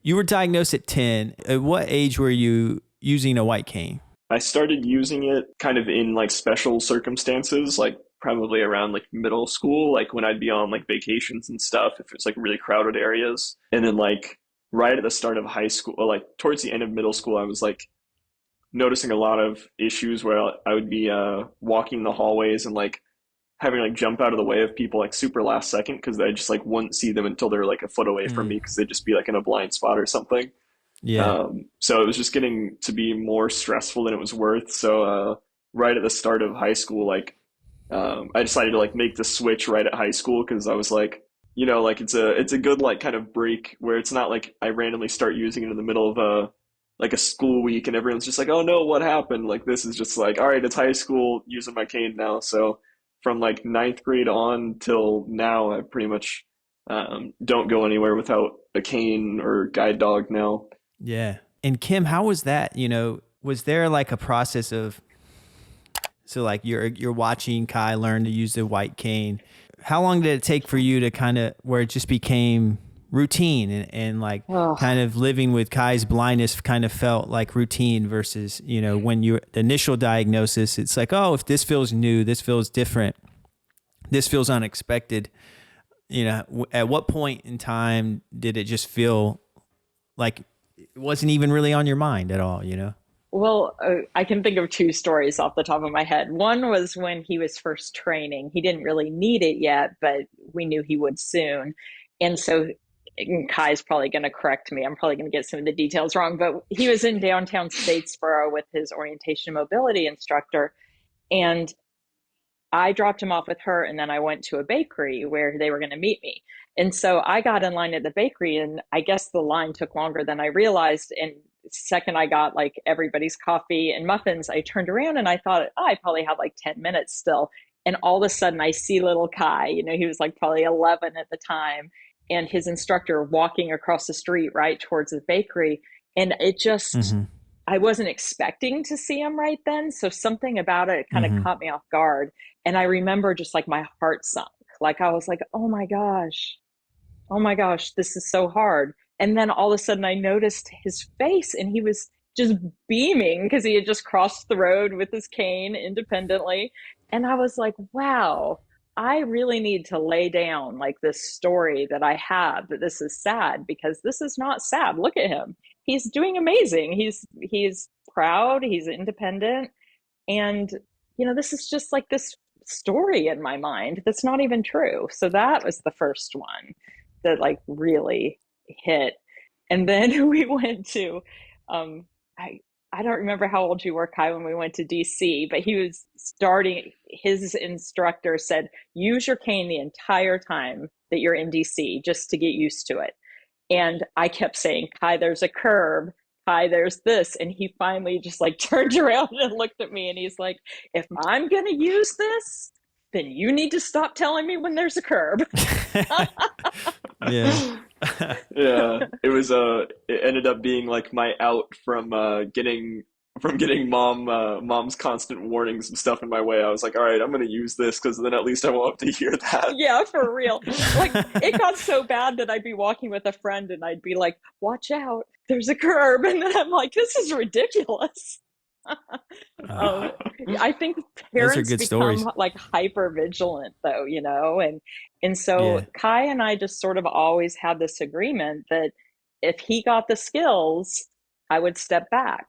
You were diagnosed at 10. At what age were you using a white cane? I started using it kind of in like special circumstances, like probably around like middle school, like when I'd be on like vacations and stuff, if it's like really crowded areas. And then like right at the start of high school, or like towards the end of middle school, I was like noticing a lot of issues where I would be walking the hallways and like having like jump out of the way of people like super last second because I just like wouldn't see them until they're like a foot away from Mm, me because they'd just be like in a blind spot or something. yeah. So it was just getting to be more stressful than it was worth. So right at the start of high school, like I decided to like make the switch right at high school because I was like, like it's a good like kind of break where it's not like I randomly start using it in the middle of a like a school week and everyone's just like, oh no, what happened? Like this is just like, all right, it's high school using my cane now. So from like ninth grade on till now, I pretty much don't go anywhere without a cane or guide dog now. Yeah. And Kim, how was that? Was there like a process of, so like you're watching Kai learn to use the white cane. How long did it take for you to kind of where it just became routine and like Oh, kind of living with Kai's blindness kind of felt like routine versus, when the initial diagnosis, it's like, oh, if this feels new, this feels different, this feels unexpected. At what point in time did it just feel like it wasn't even really on your mind at all? well, I can think of two stories off the top of my head. One was when he was first training. He didn't really need it yet, but we knew he would soon. And so and Kai's probably going to correct me. I'm probably going to get some of the details wrong, but he was in downtown Statesboro with his orientation mobility instructor. And I dropped him off with her, and then I went to a bakery where they were going to meet me. And so I got in line at the bakery, and I guess the line took longer than I realized. And second, I got like everybody's coffee and muffins. I turned around and I thought, oh, I probably have like 10 minutes still. And all of a sudden, I see little Kai. He was like probably 11 at the time, and his instructor walking across the street right towards the bakery. And it just, Mm-hmm. I wasn't expecting to see him right then. So something about it kind of Mm-hmm. caught me off guard. And I remember just like my heart sunk. Like I was like, oh my gosh, this is so hard. And then all of a sudden I noticed his face and he was just beaming because he had just crossed the road with his cane independently. And I was like, wow, I really need to lay down like this story that I have that this is sad because this is not sad. Look at him. He's doing amazing. He's proud, he's independent, and this is just like this story in my mind that's not even true. So that was the first one that like really hit. And then we went to um I I don't remember how old you were, Kai, when we went to DC, but he was starting, his instructor said, use your cane the entire time that you're in DC just to get used to it. And I kept saying, Kai, there's a curb. Kai, there's this. And he finally just like turned around and looked at me and he's like, if I'm going to use this, then you need to stop telling me when there's a curb. Yeah. Yeah, it ended up being like my out from getting mom's constant warnings and stuff in my way. I was like, all right, I'm gonna use this because then at least I won't have to hear that. Yeah, for real. Like it got so bad that I'd be walking with a friend and I'd be like, watch out, there's a curb. And then I'm like, this is ridiculous. Uh, um, I think those are parents good stories. become like hyper vigilant though, and so Yeah. Kai and I just sort of always had this agreement that if he got the skills, I would step back.